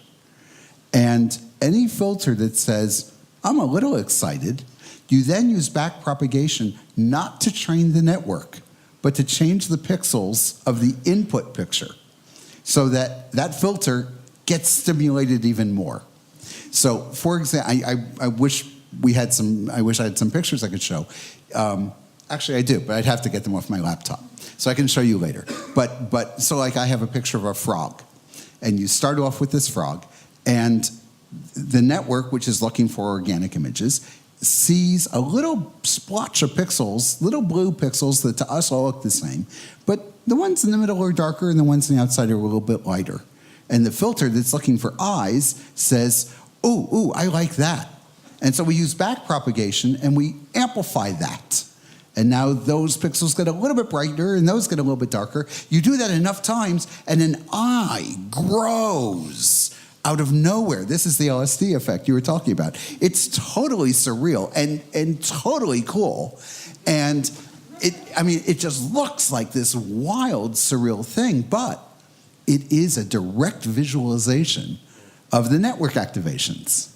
And any filter that says, I'm a little excited, you then use backpropagation not to train the network, but to change the pixels of the input picture so that filter gets stimulated even more. So, for example, I wish I had some pictures I could show. Actually, I do, but I'd have to get them off my laptop. So I can show you later. But so like I have a picture of a frog. And you start off with this frog. And the network, which is looking for organic images, sees a little splotch of pixels, little blue pixels that to us all look the same, but the ones in the middle are darker and the ones on the outside are a little bit lighter. And the filter that's looking for eyes says, ooh, I like that. And so we use back propagation and we amplify that. And now those pixels get a little bit brighter and those get a little bit darker. You do that enough times and an eye grows out of nowhere. This is the LSD effect you were talking about. It's totally surreal and totally cool. And it just looks like this wild, surreal thing, but it is a direct visualization of the network activations.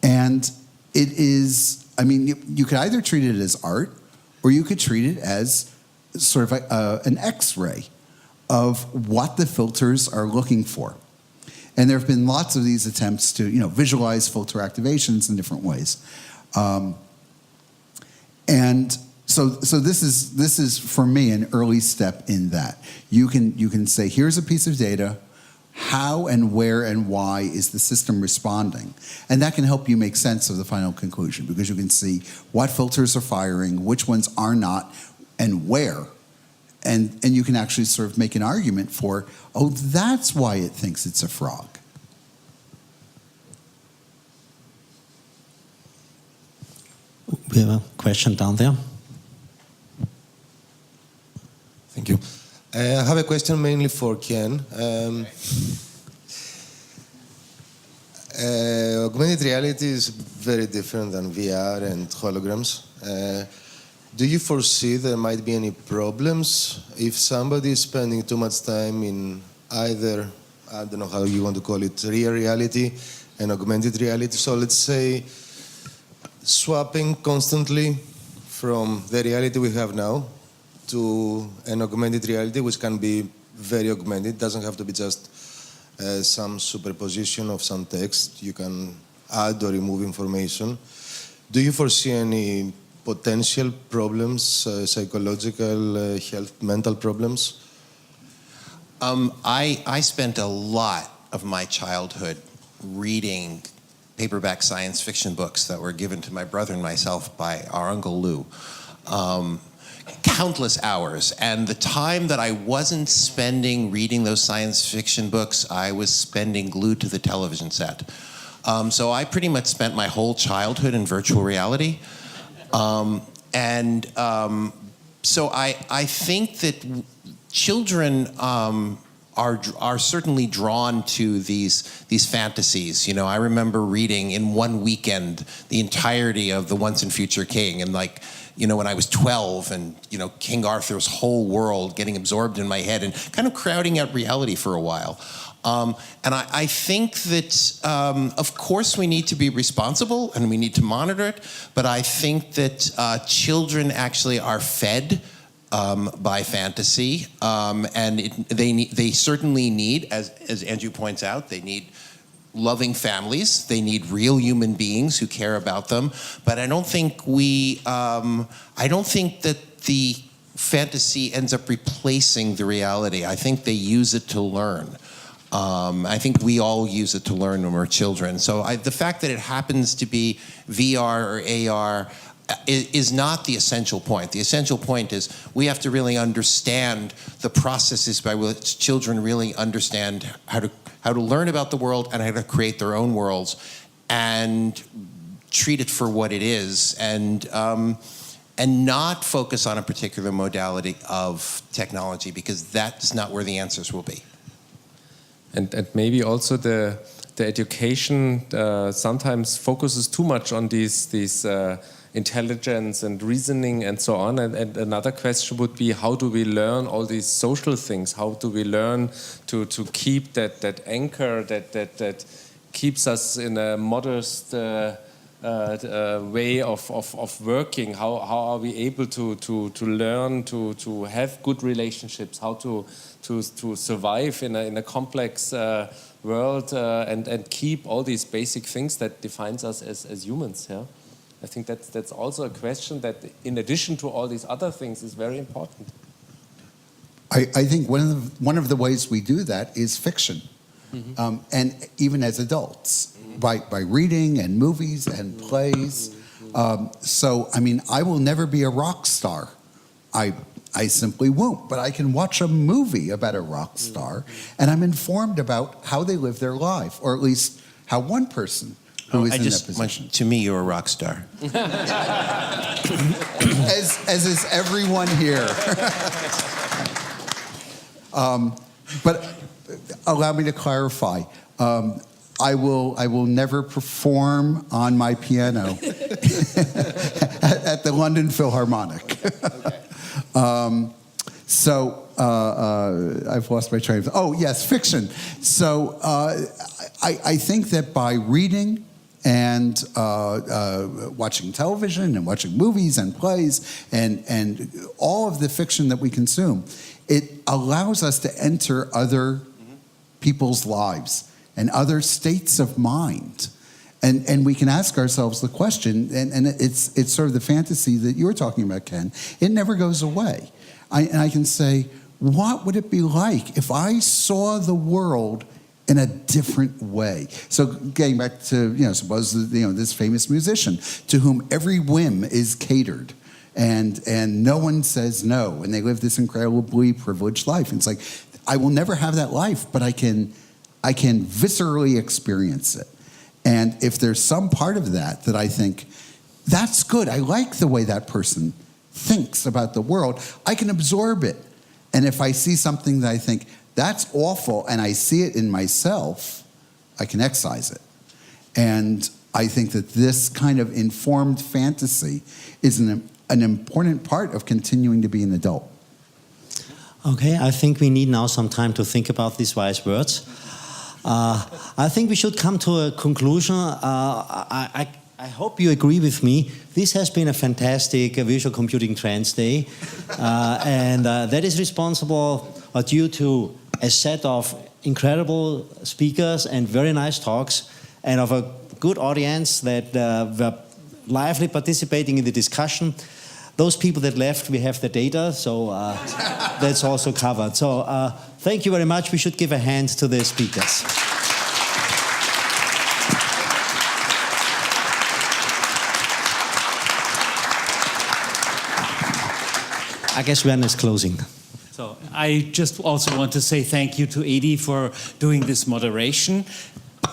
And it is, you could either treat it as art or you could treat it as sort of an X-ray of what the filters are looking for. And there have been lots of these attempts to, visualize filter activations in different ways. And so this is for me an early step in that. You can say, here's a piece of data, how and where and why is the system responding? And that can help you make sense of the final conclusion because you can see what filters are firing, which ones are not, and where. And you can actually sort of make an argument for, oh, that's why it thinks it's a frog. We have a question down there. Thank you. I have a question mainly for Ken. Augmented reality is very different than VR and holograms. Do you foresee there might be any problems if somebody is spending too much time in either, I don't know how you want to call it, real reality and augmented reality? So let's say swapping constantly from the reality we have now to an augmented reality, which can be very augmented. It doesn't have to be just some superposition of some text. You can add or remove information. Do you foresee any potential problems, psychological, health, mental problems? I spent a lot of my childhood reading paperback science fiction books that were given to my brother and myself by our Uncle Lou. Countless hours, and the time that I wasn't spending reading those science fiction books, I was spending glued to the television set. So I pretty much spent my whole childhood in virtual reality. So I think that children are certainly drawn to these fantasies. I remember reading in one weekend the entirety of The Once and Future King, and when I was 12 and, King Arthur's whole world getting absorbed in my head and kind of crowding out reality for a while. And I think that, of course, we need to be responsible and we need to monitor it, but I think that children actually are fed by fantasy, and they certainly need, as Andrew points out, they need loving families. They need real human beings who care about them. But I don't think that the fantasy ends up replacing the reality. I think they use it to learn. I think we all use it to learn when we're children. So the fact that it happens to be VR or AR is not the essential point. The essential point is we have to really understand the processes by which children really understand how to learn about the world and how to create their own worlds and treat it for what it is and not focus on a particular modality of technology because that's not where the answers will be. And maybe also the education sometimes focuses too much on these intelligence and reasoning and so on. And another question would be, how do we learn all these social things? How do we learn to keep that anchor that keeps us in a modest way of working? How are we able to learn to have good relationships? How to survive in a complex world and keep all these basic things that defines us as humans? Yeah. I think that's also a question that, in addition to all these other things, is very important. I think one of the ways we do that is fiction, and even as adults, by reading and movies and plays. So, I mean, I will never be a rock star. I simply won't, but I can watch a movie about a rock star, and I'm informed about how they live their life, or at least how one person who is in that position. To me, you're a rock star. As is everyone here. But allow me to clarify. I will never perform on my piano at the London Philharmonic. I've lost my train of thought. Oh, yes, fiction. So I think that by reading and watching television and watching movies and plays and all of the fiction that we consume, it allows us to enter other people's lives and other states of mind. And we can ask ourselves the question, and it's sort of the fantasy that you were talking about, Ken. It never goes away. And I can say, what would it be like if I saw the world in a different way? So getting back to, suppose, this famous musician to whom every whim is catered and no one says no, and they live this incredibly privileged life. And it's like, I will never have that life, but I can viscerally experience it. And if there's some part of that I think, that's good, I like the way that person thinks about the world, I can absorb it. And if I see something that I think, that's awful, and I see it in myself, I can excise it. And I think that this kind of informed fantasy is an important part of continuing to be an adult. Okay, I think we need now some time to think about these wise words. I think we should come to a conclusion. I hope you agree with me. This has been a fantastic Visual Computing Trends Day. And that is responsible due to a set of incredible speakers and very nice talks, and of a good audience that were lively participating in the discussion. Those people that left, we have the data, so that's also covered. So thank you very much. We should give a hand to the speakers. I guess Werner is closing. So I just also want to say thank you to Edi for doing this moderation.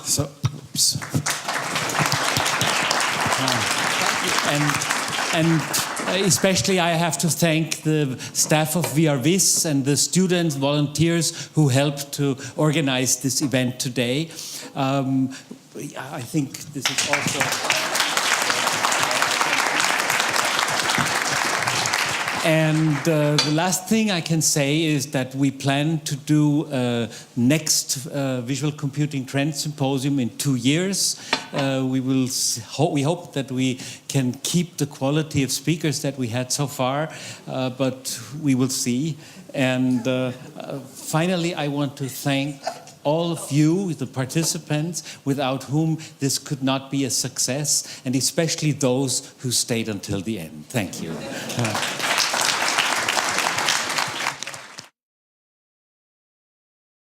So, and especially I have to thank the staff of VRVis and the students, volunteers who helped to organize this event today. I think this is also... And the last thing I can say is that we plan to do next Visual Computing Trends Symposium in 2 years. We hope that we can keep the quality of speakers that we had so far, but we will see. And finally, I want to thank all of you, the participants, without whom this could not be a success, and especially those who stayed until the end. Thank you.